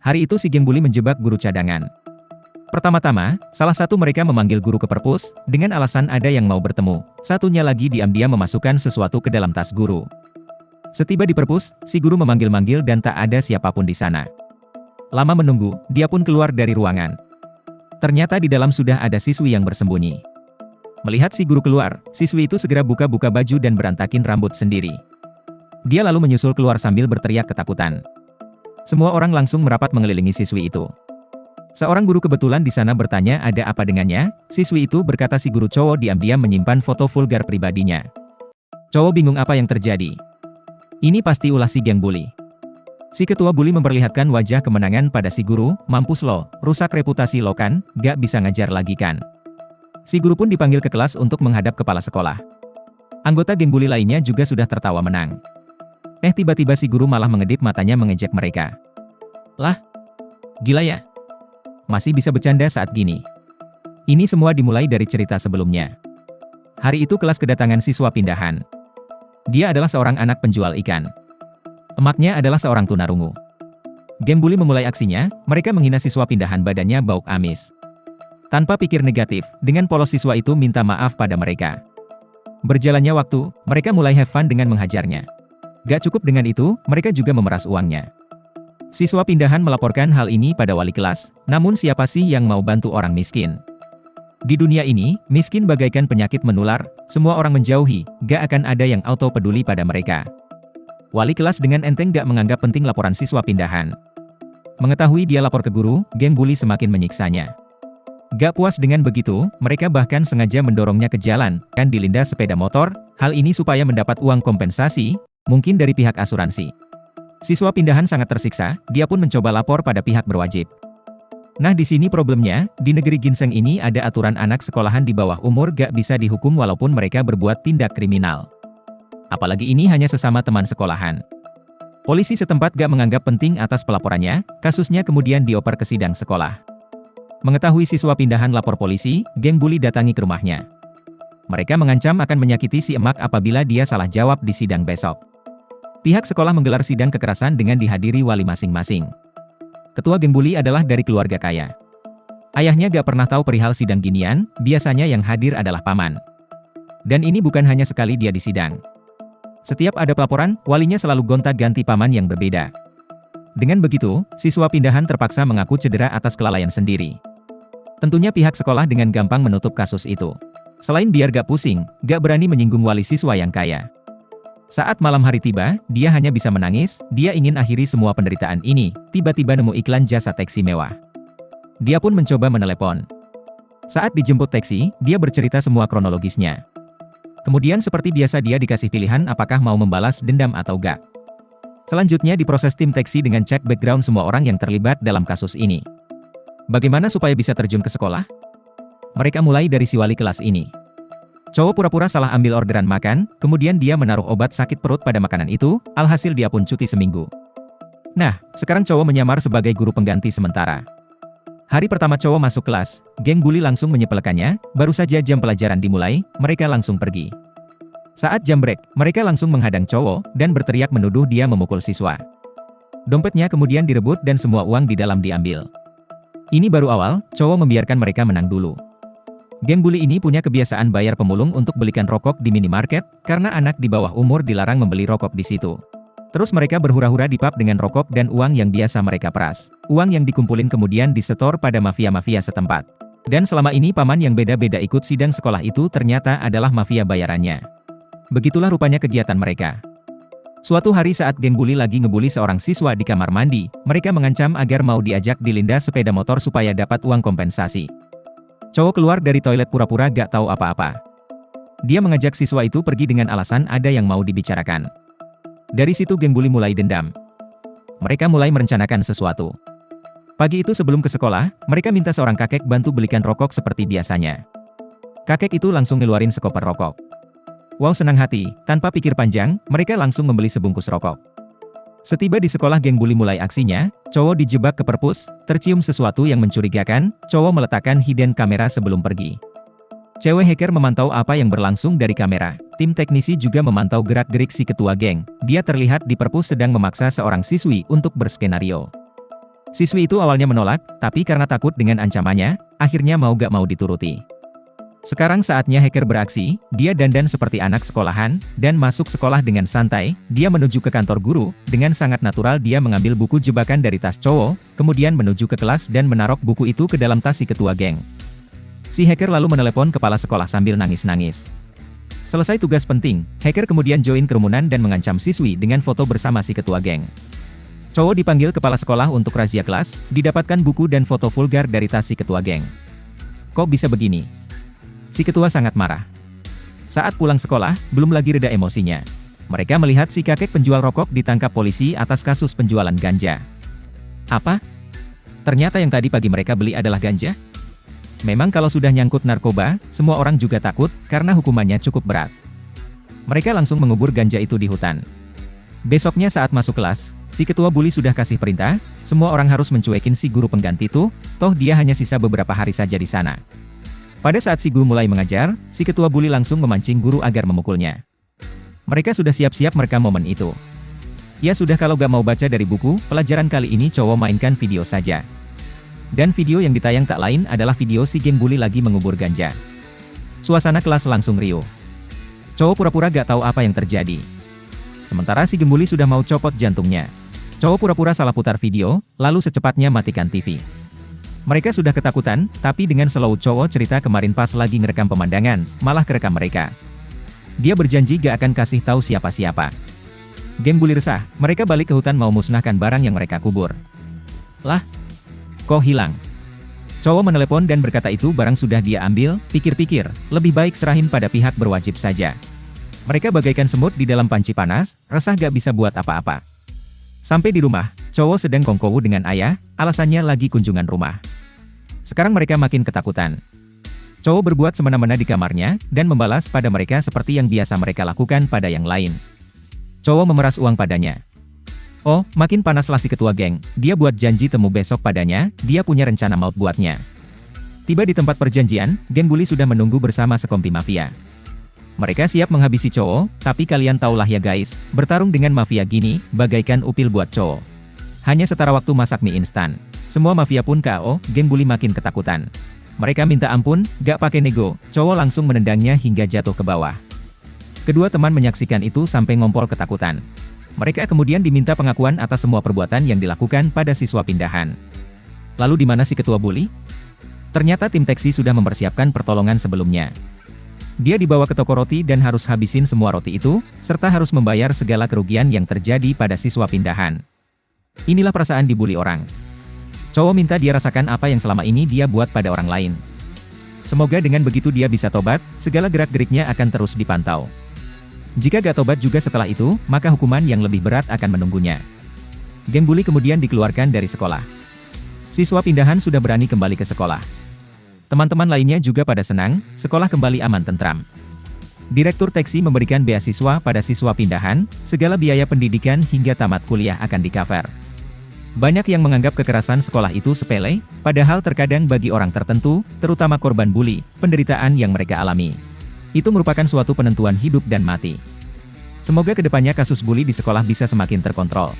Hari itu si geng bully menjebak guru cadangan. Pertama-tama, salah satu mereka memanggil guru ke perpus, dengan alasan ada yang mau bertemu. Satunya lagi diam-diam memasukkan sesuatu ke dalam tas guru. Setiba di perpus, si guru memanggil-manggil dan tak ada siapapun di sana. Lama menunggu, dia pun keluar dari ruangan. Ternyata di dalam sudah ada siswi yang bersembunyi. Melihat si guru keluar, siswi itu segera buka-buka baju dan berantakin rambut sendiri. Dia lalu menyusul keluar sambil berteriak ketakutan. Semua orang langsung merapat mengelilingi siswi itu. Seorang guru kebetulan di sana bertanya ada apa dengannya. Siswi itu berkata si guru cowok diam-diam menyimpan foto vulgar pribadinya. Cowok bingung apa yang terjadi. Ini pasti ulah si geng bully. Si ketua bully memperlihatkan wajah kemenangan pada si guru. Mampus lo, rusak reputasi lo kan, gak bisa ngajar lagi kan. Si guru pun dipanggil ke kelas untuk menghadap kepala sekolah. Anggota geng bully lainnya juga sudah tertawa menang. Tiba-tiba si guru malah mengedip matanya mengejek mereka. Lah, gila ya? Masih bisa bercanda saat gini. Ini semua dimulai dari cerita sebelumnya. Hari itu kelas kedatangan siswa pindahan. Dia adalah seorang anak penjual ikan. Emaknya adalah seorang tunarungu. Geng bully memulai aksinya, mereka menghina siswa pindahan badannya bau amis. Tanpa pikir negatif, dengan polos siswa itu minta maaf pada mereka. Berjalannya waktu, mereka mulai have fun dengan menghajarnya. Gak cukup dengan itu, mereka juga memeras uangnya. Siswa pindahan melaporkan hal ini pada wali kelas, namun siapa sih yang mau bantu orang miskin? Di dunia ini, miskin bagaikan penyakit menular, semua orang menjauhi, gak akan ada yang auto peduli pada mereka. Wali kelas dengan enteng gak menganggap penting laporan siswa pindahan. Mengetahui dia lapor ke guru, geng bully semakin menyiksanya. Gak puas dengan begitu, mereka bahkan sengaja mendorongnya ke jalan, kan dilindas sepeda motor, hal ini supaya mendapat uang kompensasi, mungkin dari pihak asuransi. Siswa pindahan sangat tersiksa, dia pun mencoba lapor pada pihak berwajib. Nah di sini problemnya, di negeri ginseng ini ada aturan anak sekolahan di bawah umur gak bisa dihukum walaupun mereka berbuat tindak kriminal. Apalagi ini hanya sesama teman sekolahan. Polisi setempat gak menganggap penting atas pelaporannya, kasusnya kemudian dioper ke sidang sekolah. Mengetahui siswa pindahan lapor polisi, geng bully datangi ke rumahnya. Mereka mengancam akan menyakiti si emak apabila dia salah jawab di sidang besok. Pihak sekolah menggelar sidang kekerasan dengan dihadiri wali masing-masing. Ketua geng bully adalah dari keluarga kaya. Ayahnya gak pernah tahu perihal sidang ginian, biasanya yang hadir adalah paman. Dan ini bukan hanya sekali dia di sidang. Setiap ada pelaporan, walinya selalu gonta-ganti paman yang berbeda. Dengan begitu, siswa pindahan terpaksa mengaku cedera atas kelalaian sendiri. Tentunya pihak sekolah dengan gampang menutup kasus itu. Selain biar gak pusing, gak berani menyinggung wali siswa yang kaya. Saat malam hari tiba, dia hanya bisa menangis, dia ingin akhiri semua penderitaan ini, tiba-tiba nemu iklan jasa taksi mewah. Dia pun mencoba menelepon. Saat dijemput taksi, dia bercerita semua kronologisnya. Kemudian seperti biasa dia dikasih pilihan apakah mau membalas dendam atau gak. Selanjutnya diproses tim taksi dengan cek background semua orang yang terlibat dalam kasus ini. Bagaimana supaya bisa terjun ke sekolah? Mereka mulai dari si wali kelas ini. Cowok pura-pura salah ambil orderan makan, kemudian dia menaruh obat sakit perut pada makanan itu, alhasil dia pun cuti seminggu. Nah, sekarang cowok menyamar sebagai guru pengganti sementara. Hari pertama cowok masuk kelas, geng bully langsung menyepelekannya, baru saja jam pelajaran dimulai, mereka langsung pergi. Saat jam break, mereka langsung menghadang cowok, dan berteriak menuduh dia memukul siswa. Dompetnya kemudian direbut dan semua uang di dalam diambil. Ini baru awal, cowok membiarkan mereka menang dulu. Geng bully ini punya kebiasaan bayar pemulung untuk belikan rokok di minimarket, karena anak di bawah umur dilarang membeli rokok di situ. Terus mereka berhura-hura di pub dengan rokok dan uang yang biasa mereka peras. Uang yang dikumpulin kemudian disetor pada mafia-mafia setempat. Dan selama ini paman yang beda-beda ikut sidang sekolah itu ternyata adalah mafia bayarannya. Begitulah rupanya kegiatan mereka. Suatu hari saat geng bully lagi ngebully seorang siswa di kamar mandi, mereka mengancam agar mau diajak dilindas sepeda motor supaya dapat uang kompensasi. Cowok keluar dari toilet pura-pura gak tahu apa-apa. Dia mengajak siswa itu pergi dengan alasan ada yang mau dibicarakan. Dari situ geng bully mulai dendam. Mereka mulai merencanakan sesuatu. Pagi itu sebelum ke sekolah, mereka minta seorang kakek bantu belikan rokok seperti biasanya. Kakek itu langsung ngeluarin sekoper rokok. Wow senang hati, tanpa pikir panjang, mereka langsung membeli sebungkus rokok. Setiba di sekolah geng bully mulai aksinya, cowok dijebak ke perpus, tercium sesuatu yang mencurigakan, cowok meletakkan hidden kamera sebelum pergi. Cewek hacker memantau apa yang berlangsung dari kamera, tim teknisi juga memantau gerak-gerik si ketua geng, dia terlihat di perpus sedang memaksa seorang siswi untuk berskenario. Siswi itu awalnya menolak, tapi karena takut dengan ancamannya, akhirnya mau gak mau dituruti. Sekarang saatnya hacker beraksi, dia dandan seperti anak sekolahan, dan masuk sekolah dengan santai, dia menuju ke kantor guru, dengan sangat natural dia mengambil buku jebakan dari tas cowok, kemudian menuju ke kelas dan menaruh buku itu ke dalam tas si ketua geng. Si hacker lalu menelepon kepala sekolah sambil nangis-nangis. Selesai tugas penting, hacker kemudian join kerumunan dan mengancam siswi dengan foto bersama si ketua geng. Cowok dipanggil kepala sekolah untuk razia kelas, didapatkan buku dan foto vulgar dari tas si ketua geng. Kok bisa begini? Si ketua sangat marah. Saat pulang sekolah, belum lagi reda emosinya. Mereka melihat si kakek penjual rokok ditangkap polisi atas kasus penjualan ganja. Apa? Ternyata yang tadi pagi mereka beli adalah ganja? Memang kalau sudah nyangkut narkoba, semua orang juga takut, karena hukumannya cukup berat. Mereka langsung mengubur ganja itu di hutan. Besoknya saat masuk kelas, si ketua bully sudah kasih perintah, semua orang harus mencuekin si guru pengganti itu, toh dia hanya sisa beberapa hari saja di sana. Pada saat si guru mulai mengajar, si ketua bully langsung memancing guru agar memukulnya. Mereka sudah siap-siap merekam momen itu. Ya sudah kalau gak mau baca dari buku, pelajaran kali ini cowok mainkan video saja. Dan video yang ditayang tak lain adalah video si geng bully lagi mengubur ganja. Suasana kelas langsung riuh. Cowok pura-pura gak tahu apa yang terjadi. Sementara si geng bully sudah mau copot jantungnya. Cowok pura-pura salah putar video, lalu secepatnya matikan TV. Mereka sudah ketakutan, tapi dengan slow cowok cerita kemarin pas lagi ngerekam pemandangan, malah kerekam mereka. Dia berjanji gak akan kasih tahu siapa-siapa. Geng bully resah, mereka balik ke hutan mau musnahkan barang yang mereka kubur. Lah, kok hilang? Cowok menelepon dan berkata itu barang sudah dia ambil, pikir-pikir, lebih baik serahin pada pihak berwajib saja. Mereka bagaikan semut di dalam panci panas, resah gak bisa buat apa-apa. Sampai di rumah, cowok sedang kongkowu dengan ayah, alasannya lagi kunjungan rumah. Sekarang mereka makin ketakutan. Cowok berbuat semena-mena di kamarnya, dan membalas pada mereka seperti yang biasa mereka lakukan pada yang lain. Cowok memeras uang padanya. Oh, makin panaslah si ketua geng, dia buat janji temu besok padanya, dia punya rencana maut buatnya. Tiba di tempat perjanjian, geng bully sudah menunggu bersama sekompi mafia. Mereka siap menghabisi cowok, tapi kalian tahulah ya guys, bertarung dengan mafia gini, bagaikan upil buat cowok. Hanya setara waktu masak mie instan. Semua mafia pun KO, geng bully makin ketakutan. Mereka minta ampun, gak pakai nego, cowok langsung menendangnya hingga jatuh ke bawah. Kedua teman menyaksikan itu sampai ngompol ketakutan. Mereka kemudian diminta pengakuan atas semua perbuatan yang dilakukan pada siswa pindahan. Lalu di mana si ketua bully? Ternyata tim teksi sudah mempersiapkan pertolongan sebelumnya. Dia dibawa ke toko roti dan harus habisin semua roti itu, serta harus membayar segala kerugian yang terjadi pada siswa pindahan. Inilah perasaan dibully orang. Cowok minta dia rasakan apa yang selama ini dia buat pada orang lain. Semoga dengan begitu dia bisa tobat, segala gerak-geriknya akan terus dipantau. Jika gak tobat juga setelah itu, maka hukuman yang lebih berat akan menunggunya. Geng bully kemudian dikeluarkan dari sekolah. Siswa pindahan sudah berani kembali ke sekolah. Teman-teman lainnya juga pada senang, sekolah kembali aman tentram. Direktur teksi memberikan beasiswa pada siswa pindahan, segala biaya pendidikan hingga tamat kuliah akan di-cover. Banyak yang menganggap kekerasan sekolah itu sepele, padahal terkadang bagi orang tertentu, terutama korban bully, penderitaan yang mereka alami. Itu merupakan suatu penentuan hidup dan mati. Semoga kedepannya kasus bully di sekolah bisa semakin terkontrol.